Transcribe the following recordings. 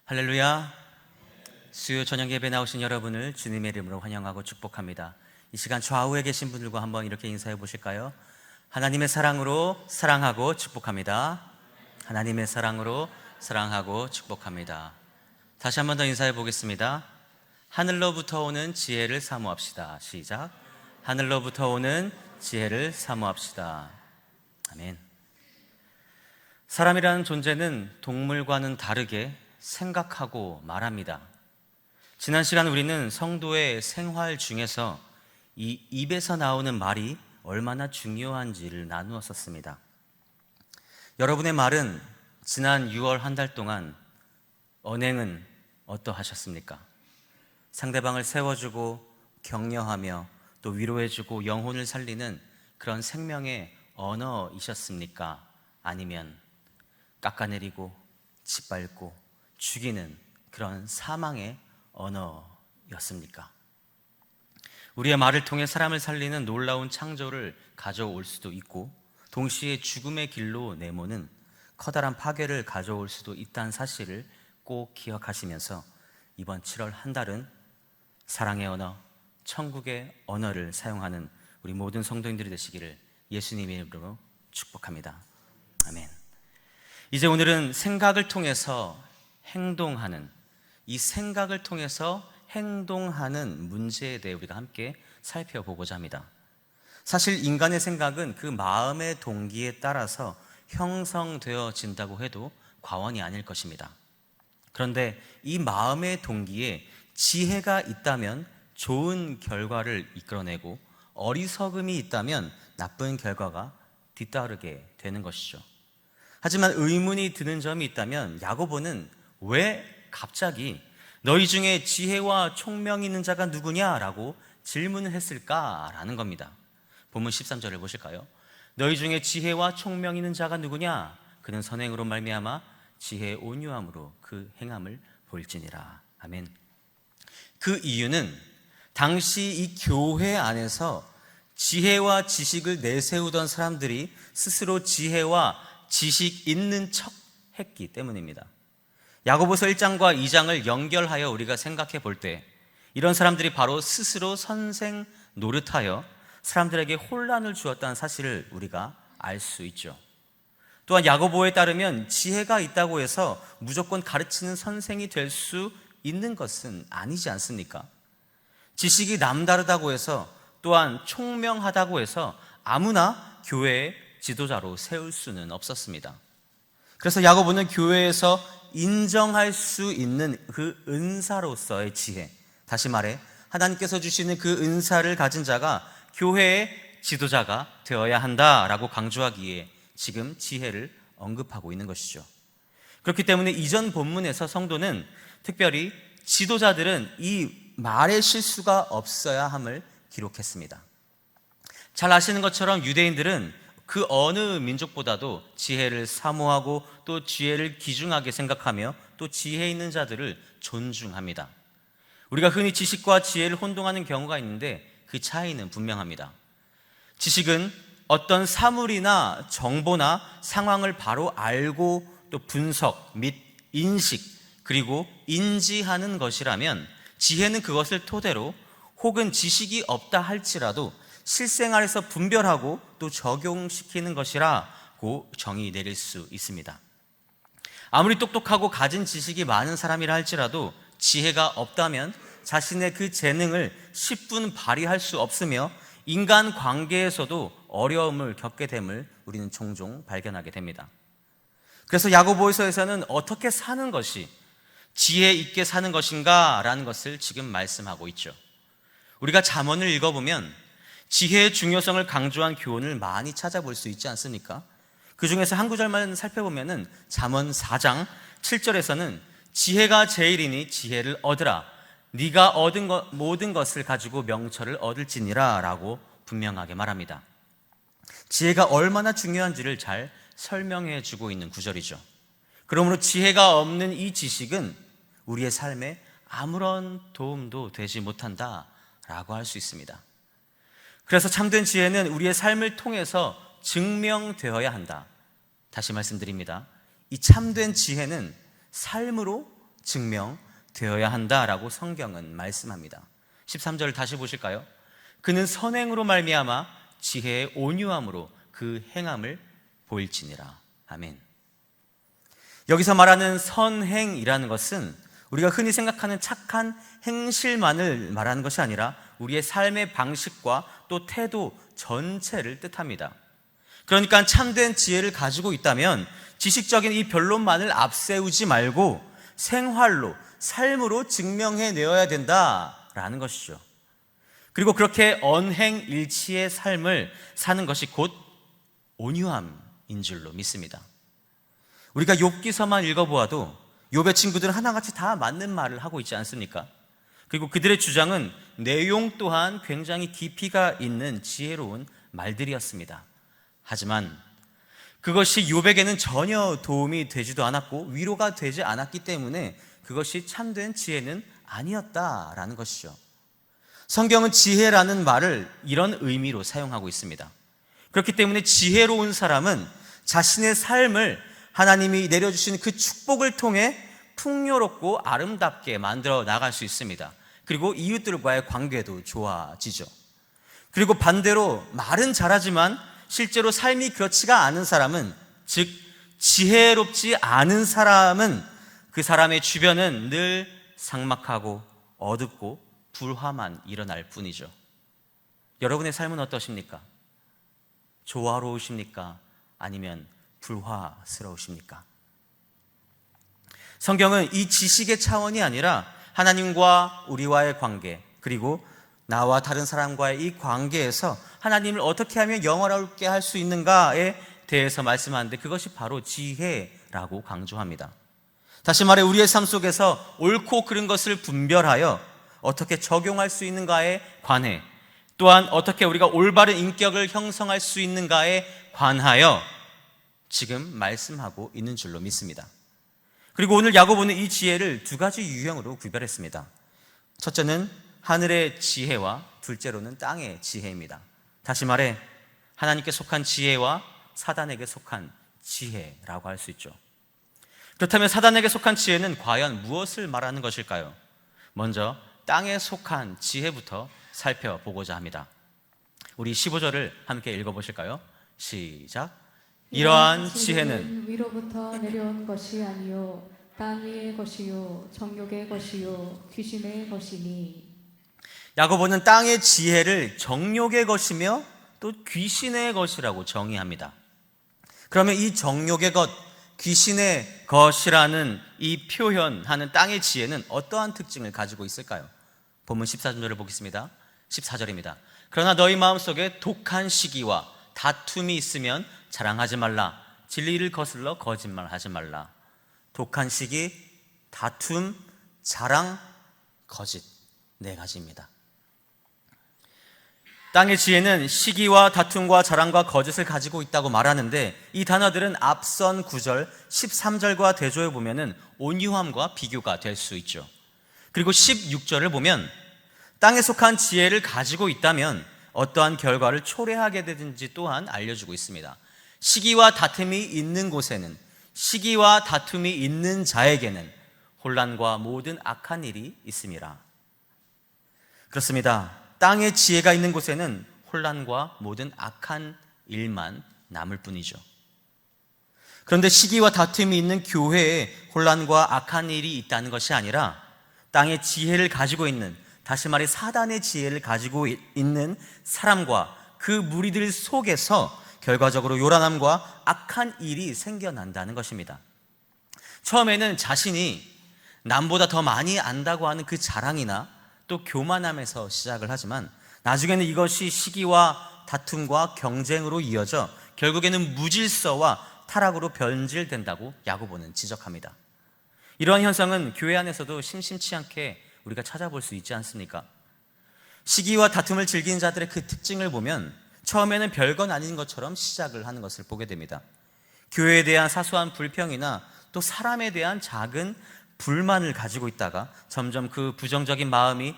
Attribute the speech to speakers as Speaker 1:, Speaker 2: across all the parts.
Speaker 1: 할렐루야. 수요 저녁 예배 나오신 여러분을 주님의 이름으로 환영하고 축복합니다. 이 시간 좌우에 계신 분들과 한번 이렇게 인사해 보실까요? 하나님의 사랑으로 사랑하고 축복합니다. 하나님의 사랑으로 사랑하고 축복합니다. 다시 한번 더 인사해 보겠습니다. 하늘로부터 오는 지혜를 사모합시다. 시작. 하늘로부터 오는 지혜를 사모합시다. 아멘. 사람이라는 존재는 동물과는 다르게 생각하고 말합니다. 지난 시간 우리는 성도의 생활 중에서 이 입에서 나오는 말이 얼마나 중요한지를 나누었었습니다. 여러분의 말은 지난 6월 한 달 동안 언행은 어떠하셨습니까? 상대방을 세워주고 격려하며 또 위로해주고 영혼을 살리는 그런 생명의 언어이셨습니까? 아니면 깎아내리고 짓밟고 죽이는 그런 사망의 언어였습니까? 우리의 말을 통해 사람을 살리는 놀라운 창조를 가져올 수도 있고 동시에 죽음의 길로 내모는 커다란 파괴를 가져올 수도 있다는 사실을 꼭 기억하시면서 이번 7월 한 달은 사랑의 언어, 천국의 언어를 사용하는 우리 모든 성도님들이 되시기를 예수님의 이름으로 축복합니다. 아멘. 이제 오늘은 생각을 통해서 행동하는, 이 생각을 통해서 행동하는 문제에 대해 우리가 함께 살펴보고자 합니다. 사실 인간의 생각은 그 마음의 동기에 따라서 형성되어진다고 해도 과언이 아닐 것입니다. 그런데 이 마음의 동기에 지혜가 있다면 좋은 결과를 이끌어내고 어리석음이 있다면 나쁜 결과가 뒤따르게 되는 것이죠. 하지만 의문이 드는 점이 있다면 야고보는 왜 갑자기 너희 중에 지혜와 총명이 있는 자가 누구냐라고 질문을 했을까라는 겁니다. 본문 13절을 보실까요? 너희 중에 지혜와 총명이 있는 자가 누구냐? 그는 선행으로 말미암아 지혜의 온유함으로 그 행함을 볼지니라. 아멘. 그 이유는 당시 이 교회 안에서 지혜와 지식을 내세우던 사람들이 스스로 지혜와 지식 있는 척 했기 때문입니다. 야고보서 1장과 2장을 연결하여 우리가 생각해 볼 때 이런 사람들이 바로 스스로 선생 노릇하여 사람들에게 혼란을 주었다는 사실을 우리가 알 수 있죠. 또한 야고보에 따르면 지혜가 있다고 해서 무조건 가르치는 선생이 될 수 있는 것은 아니지 않습니까? 지식이 남다르다고 해서 또한 총명하다고 해서 아무나 교회의 지도자로 세울 수는 없었습니다. 그래서 야고보는 교회에서 인정할 수 있는 그 은사로서의 지혜, 다시 말해 하나님께서 주시는 그 은사를 가진 자가 교회의 지도자가 되어야 한다라고 강조하기에 지금 지혜를 언급하고 있는 것이죠. 그렇기 때문에 이전 본문에서 성도는 특별히 지도자들은 이 말의 실수가 없어야 함을 기록했습니다. 잘 아시는 것처럼 유대인들은 그 어느 민족보다도 지혜를 사모하고 또 지혜를 귀중하게 생각하며 또 지혜 있는 자들을 존중합니다. 우리가 흔히 지식과 지혜를 혼동하는 경우가 있는데 그 차이는 분명합니다. 지식은 어떤 사물이나 정보나 상황을 바로 알고 또 분석 및 인식 그리고 인지하는 것이라면 지혜는 그것을 토대로 혹은 지식이 없다 할지라도 실생활에서 분별하고 또 적용시키는 것이라고 정의 내릴 수 있습니다. 아무리 똑똑하고 가진 지식이 많은 사람이라 할지라도 지혜가 없다면 자신의 그 재능을 10분 발휘할 수 없으며 인간 관계에서도 어려움을 겪게 됨을 우리는 종종 발견하게 됩니다. 그래서 야고보서에서는 어떻게 사는 것이 지혜 있게 사는 것인가 라는 것을 지금 말씀하고 있죠. 우리가 잠언을 읽어보면 지혜의 중요성을 강조한 교훈을 많이 찾아볼 수 있지 않습니까? 그 중에서 한 구절만 살펴보면 잠언 4장 7절에서는 지혜가 제일이니 지혜를 얻으라. 네가 얻은 모든 것을 가지고 명철을 얻을지니라 라고 분명하게 말합니다. 지혜가 얼마나 중요한지를 잘 설명해 주고 있는 구절이죠. 그러므로 지혜가 없는 이 지식은 우리의 삶에 아무런 도움도 되지 못한다라고 할 수 있습니다. 그래서 참된 지혜는 우리의 삶을 통해서 증명되어야 한다. 다시 말씀드립니다. 이 참된 지혜는 삶으로 증명되어야 한다라고 성경은 말씀합니다. 13절을 다시 보실까요? 그는 선행으로 말미암아 지혜의 온유함으로 그 행함을 보일지니라. 아멘. 여기서 말하는 선행이라는 것은 우리가 흔히 생각하는 착한 행실만을 말하는 것이 아니라 우리의 삶의 방식과 또 태도 전체를 뜻합니다. 그러니까 참된 지혜를 가지고 있다면 지식적인 이 변론만을 앞세우지 말고 생활로, 삶으로 증명해내어야 된다라는 것이죠. 그리고 그렇게 언행일치의 삶을 사는 것이 곧 온유함인 줄로 믿습니다. 우리가 욥기서만 읽어보아도 욥의 친구들은 하나같이 다 맞는 말을 하고 있지 않습니까? 그리고 그들의 주장은 내용 또한 굉장히 깊이가 있는 지혜로운 말들이었습니다. 하지만 그것이 욥에게는 전혀 도움이 되지도 않았고 위로가 되지 않았기 때문에 그것이 참된 지혜는 아니었다라는 것이죠. 성경은 지혜라는 말을 이런 의미로 사용하고 있습니다. 그렇기 때문에 지혜로운 사람은 자신의 삶을 하나님이 내려주신 그 축복을 통해 풍요롭고 아름답게 만들어 나갈 수 있습니다. 그리고 이웃들과의 관계도 좋아지죠. 그리고 반대로 말은 잘하지만 실제로 삶이 그렇지가 않은 사람은, 즉 지혜롭지 않은 사람은 그 사람의 주변은 늘 삭막하고 어둡고 불화만 일어날 뿐이죠. 여러분의 삶은 어떠십니까? 조화로우십니까? 아니면 불화스러우십니까? 성경은 이 지식의 차원이 아니라 하나님과 우리와의 관계, 그리고 나와 다른 사람과의 이 관계에서 하나님을 어떻게 하면 영원하게 할 수 있는가에 대해서 말씀하는데 그것이 바로 지혜라고 강조합니다. 다시 말해 우리의 삶 속에서 옳고 그른 것을 분별하여 어떻게 적용할 수 있는가에 관해, 또한 어떻게 우리가 올바른 인격을 형성할 수 있는가에 관하여 지금 말씀하고 있는 줄로 믿습니다. 그리고 오늘 야고보는 이 지혜를 두 가지 유형으로 구별했습니다. 첫째는 하늘의 지혜와 둘째로는 땅의 지혜입니다. 다시 말해 하나님께 속한 지혜와 사단에게 속한 지혜라고 할 수 있죠. 그렇다면 사단에게 속한 지혜는 과연 무엇을 말하는 것일까요? 먼저 땅에 속한 지혜부터 살펴보고자 합니다. 우리 15절을 함께 읽어보실까요? 시작. 이러한 지혜는
Speaker 2: 위로부터 내려온 것이 아니요 땅 위의 것이요 정욕의 것이요 귀신의 것이니.
Speaker 1: 야고보는 땅의 지혜를 정욕의 것이며 또 귀신의 것이라고 정의합니다. 그러면 이 정욕의 것, 귀신의 것이라는 이 표현하는 땅의 지혜는 어떠한 특징을 가지고 있을까요? 본문 14절을 보겠습니다. 14절입니다. 그러나 너희 마음속에 독한 시기와 다툼이 있으면 자랑하지 말라. 진리를 거슬러 거짓말하지 말라. 독한 시기, 다툼, 자랑, 거짓, 네 가지입니다. 땅의 지혜는 시기와 다툼과 자랑과 거짓을 가지고 있다고 말하는데 이 단어들은 앞선 9절 13절과 대조해 보면 온유함과 비교가 될 수 있죠. 그리고 16절을 보면 땅에 속한 지혜를 가지고 있다면 어떠한 결과를 초래하게 되든지 또한 알려주고 있습니다. 시기와 다툼이 있는 곳에는, 시기와 다툼이 있는 자에게는 혼란과 모든 악한 일이 있음이라. 그렇습니다. 땅의 지혜가 있는 곳에는 혼란과 모든 악한 일만 남을 뿐이죠. 그런데 시기와 다툼이 있는 교회에 혼란과 악한 일이 있다는 것이 아니라 땅의 지혜를 가지고 있는, 다시 말해 사단의 지혜를 가지고 있는 사람과 그 무리들 속에서 결과적으로 요란함과 악한 일이 생겨난다는 것입니다. 처음에는 자신이 남보다 더 많이 안다고 하는 그 자랑이나 또 교만함에서 시작을 하지만 나중에는 이것이 시기와 다툼과 경쟁으로 이어져 결국에는 무질서와 타락으로 변질된다고 야고보는 지적합니다. 이러한 현상은 교회 안에서도 심심치 않게 우리가 찾아볼 수 있지 않습니까? 시기와 다툼을 즐기는 자들의 그 특징을 보면 처음에는 별건 아닌 것처럼 시작을 하는 것을 보게 됩니다. 교회에 대한 사소한 불평이나 또 사람에 대한 작은 불만을 가지고 있다가 점점 그 부정적인 마음이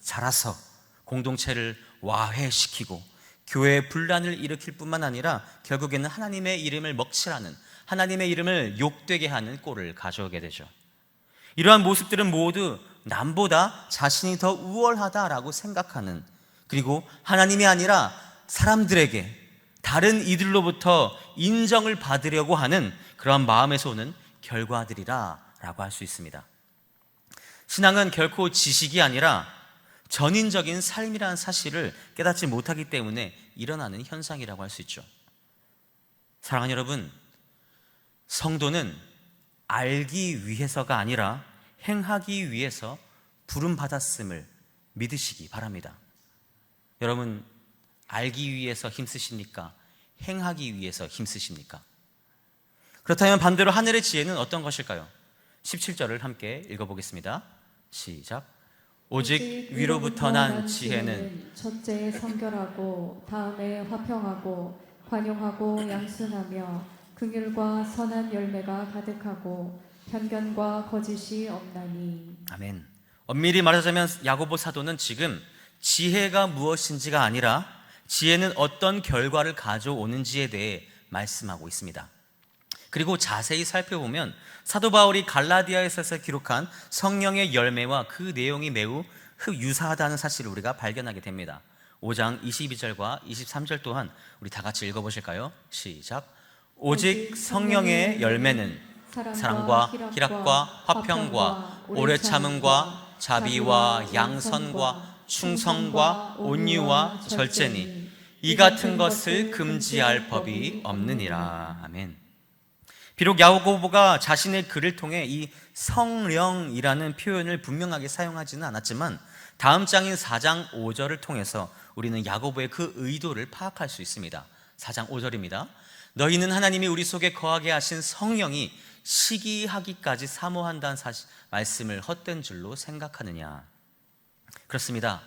Speaker 1: 자라서 공동체를 와해시키고 교회에 분란을 일으킬 뿐만 아니라 결국에는 하나님의 이름을 먹칠하는, 하나님의 이름을 욕되게 하는 꼴을 가져오게 되죠. 이러한 모습들은 모두 남보다 자신이 더 우월하다라고 생각하는, 그리고 하나님이 아니라 사람들에게, 다른 이들로부터 인정을 받으려고 하는 그러한 마음에서 오는 결과들이라고 할 수 있습니다. 신앙은 결코 지식이 아니라 전인적인 삶이라는 사실을 깨닫지 못하기 때문에 일어나는 현상이라고 할 수 있죠. 사랑하는 여러분, 성도는 알기 위해서가 아니라 행하기 위해서 부름받았음을 믿으시기 바랍니다. 여러분, 알기 위해서 힘쓰십니까? 행하기 위해서 힘쓰십니까? 그렇다면 반대로 하늘의 지혜는 어떤 것일까요? 17절을 함께 읽어보겠습니다. 시작. 오직 위로부터 난 지혜는
Speaker 2: 첫째 성결하고 다음에 화평하고 관용하고 양순하며 긍휼과 선한 열매가 가득하고 편견과 거짓이 없나니.
Speaker 1: 아멘. 엄밀히 말하자면 야고보 사도는 지금 지혜가 무엇인지가 아니라 지혜는 어떤 결과를 가져오는지에 대해 말씀하고 있습니다. 그리고 자세히 살펴보면 사도 바울이 갈라디아에서 기록한 성령의 열매와 그 내용이 매우 유사하다는 사실을 우리가 발견하게 됩니다. 5장 22절과 23절 또한 우리 다 같이 읽어보실까요? 시작. 오직 성령의 열매는 사랑과 희락과 화평과 오래 참음과 자비와 양선과 충성과 온유와 절제니 이 같은 것을 금지할 법이 없느니라. 아멘. 비록 야고보가 자신의 글을 통해 이 성령이라는 표현을 분명하게 사용하지는 않았지만 다음 장인 4장 5절을 통해서 우리는 야고보의 그 의도를 파악할 수 있습니다. 4장 5절입니다. 너희는 하나님이 우리 속에 거하게 하신 성령이 시기하기까지 사모한다는 말씀을 헛된 줄로 생각하느냐. 그렇습니다.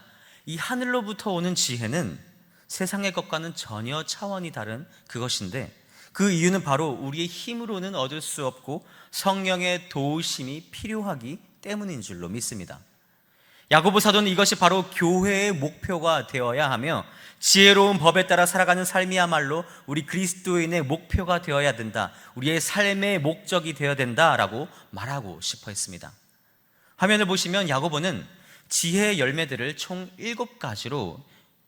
Speaker 1: 이 하늘로부터 오는 지혜는 세상의 것과는 전혀 차원이 다른 그것인데, 그 이유는 바로 우리의 힘으로는 얻을 수 없고 성령의 도우심이 필요하기 때문인 줄로 믿습니다. 야고보 사도는 이것이 바로 교회의 목표가 되어야 하며 지혜로운 법에 따라 살아가는 삶이야말로 우리 그리스도인의 목표가 되어야 된다, 우리의 삶의 목적이 되어야 된다라고 말하고 싶어 했습니다. 화면을 보시면 야고보는 지혜의 열매들을 총 7가지로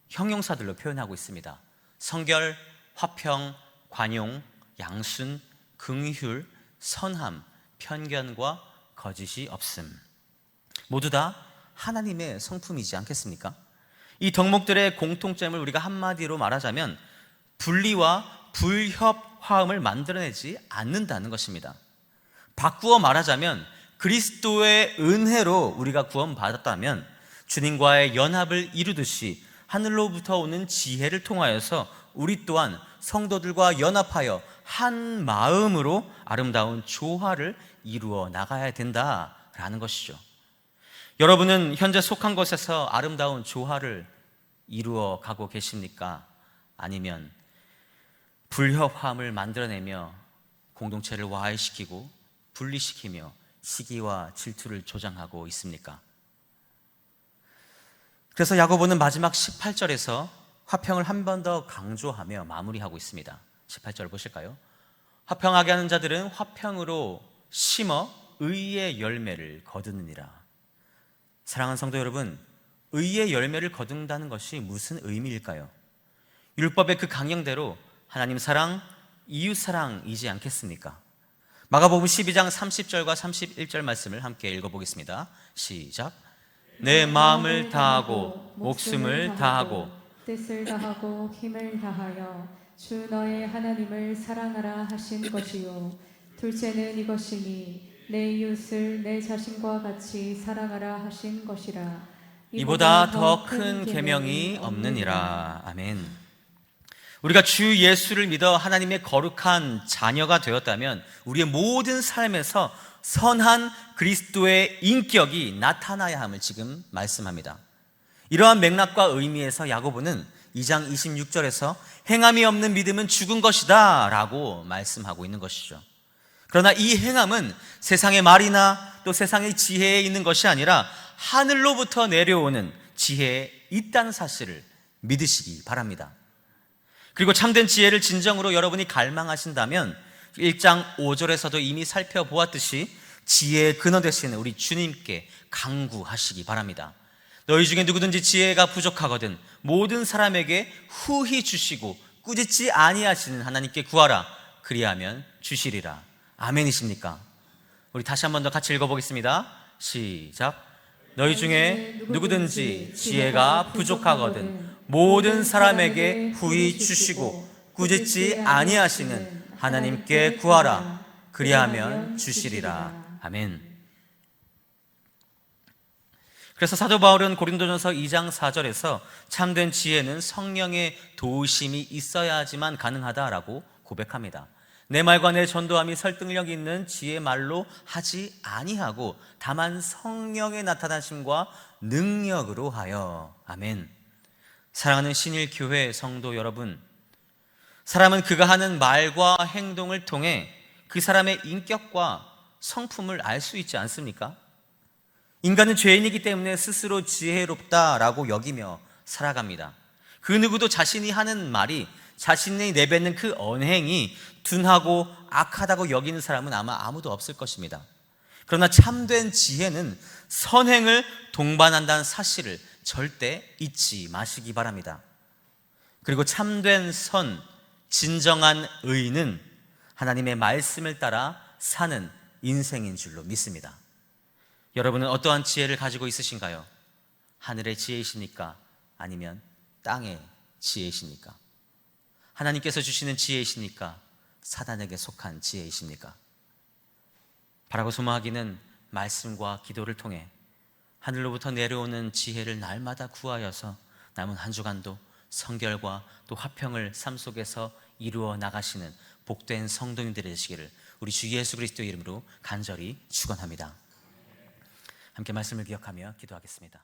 Speaker 1: 형용사들로 표현하고 있습니다. 성결, 화평, 관용, 양순, 긍휼, 선함, 편견과 거짓이 없음. 모두 다 하나님의 성품이지 않겠습니까? 이 덕목들의 공통점을 우리가 한마디로 말하자면 분리와 불협화음을 만들어내지 않는다는 것입니다. 바꾸어 말하자면 그리스도의 은혜로 우리가 구원받았다면 주님과의 연합을 이루듯이 하늘로부터 오는 지혜를 통하여서 우리 또한 성도들과 연합하여 한 마음으로 아름다운 조화를 이루어 나가야 된다라는 것이죠. 여러분은 현재 속한 것에서 아름다운 조화를 이루어 가고 계십니까? 아니면 불협화음을 만들어내며 공동체를 와해시키고 분리시키며 시기와 질투를 조장하고 있습니까? 그래서 야고보는 마지막 18절에서 화평을 한 번 더 강조하며 마무리하고 있습니다. 18절 보실까요? 화평하게 하는 자들은 화평으로 심어 의의 열매를 거두느니라. 사랑하는 성도 여러분, 의의 열매를 거둔다는 것이 무슨 의미일까요? 율법의 그 강령대로 하나님 사랑, 이웃 사랑이지 않겠습니까? 마가복음 12장 30절과 31절 말씀을 함께 읽어보겠습니다. 시작. 내 마음을 다하고 목숨을 다하고
Speaker 2: 뜻을 다하고 힘을 다하여 주 너의 하나님을 사랑하라 하신 것이요 둘째는 이것이니 내 이웃을 내 자신과 같이 사랑하라 하신 것이라.
Speaker 1: 이보다 더 큰 계명이 없느니라. 아멘. 우리가 주 예수를 믿어 하나님의 거룩한 자녀가 되었다면 우리의 모든 삶에서 선한 그리스도의 인격이 나타나야 함을 지금 말씀합니다. 이러한 맥락과 의미에서 야고보는 2장 26절에서 행함이 없는 믿음은 죽은 것이다 라고 말씀하고 있는 것이죠. 그러나 이 행함은 세상의 말이나 또 세상의 지혜에 있는 것이 아니라 하늘로부터 내려오는 지혜에 있다는 사실을 믿으시기 바랍니다. 그리고 참된 지혜를 진정으로 여러분이 갈망하신다면 1장 5절에서도 이미 살펴보았듯이 지혜의 근원 되시는 우리 주님께 간구하시기 바랍니다. 너희 중에 누구든지 지혜가 부족하거든 모든 사람에게 후히 주시고 꾸짖지 아니하시는 하나님께 구하라. 그리하면 주시리라. 아멘이십니까? 우리 다시 한 번 더 같이 읽어보겠습니다. 시작. 너희 중에 누구든지 지혜가 부족하거든 모든 사람에게 후히 주시고 꾸짖지 아니하시는 하나님께 구하라. 그리하면 주시리라. 아멘. 그래서 사도 바울은 고린도전서 2장 4절에서 참된 지혜는 성령의 도우심이 있어야지만 가능하다라고 고백합니다. 내 말과 내 전도함이 설득력 있는 지혜 말로 하지 아니하고 다만 성령의 나타나심과 능력으로 하여. 아멘. 사랑하는 신일교회 성도 여러분, 사람은 그가 하는 말과 행동을 통해 그 사람의 인격과 성품을 알 수 있지 않습니까? 인간은 죄인이기 때문에 스스로 지혜롭다라고 여기며 살아갑니다. 그 누구도 자신이 하는 말이, 자신이 내뱉는 그 언행이 둔하고 악하다고 여기는 사람은 아마 아무도 없을 것입니다. 그러나 참된 지혜는 선행을 동반한다는 사실을 절대 잊지 마시기 바랍니다. 그리고 참된 진정한 의는 하나님의 말씀을 따라 사는 인생인 줄로 믿습니다. 여러분은 어떠한 지혜를 가지고 있으신가요? 하늘의 지혜이십니까? 아니면 땅의 지혜이십니까? 하나님께서 주시는 지혜이십니까? 사단에게 속한 지혜이십니까? 바라고 소망하기는 말씀과 기도를 통해 하늘로부터 내려오는 지혜를 날마다 구하여서 남은 한 주간도 성결과 또 화평을 삶 속에서 이루어 나가시는 복된 성도님들이 되시기를 우리 주 예수 그리스도의 이름으로 간절히 축원합니다. 함께 말씀을 기억하며 기도하겠습니다.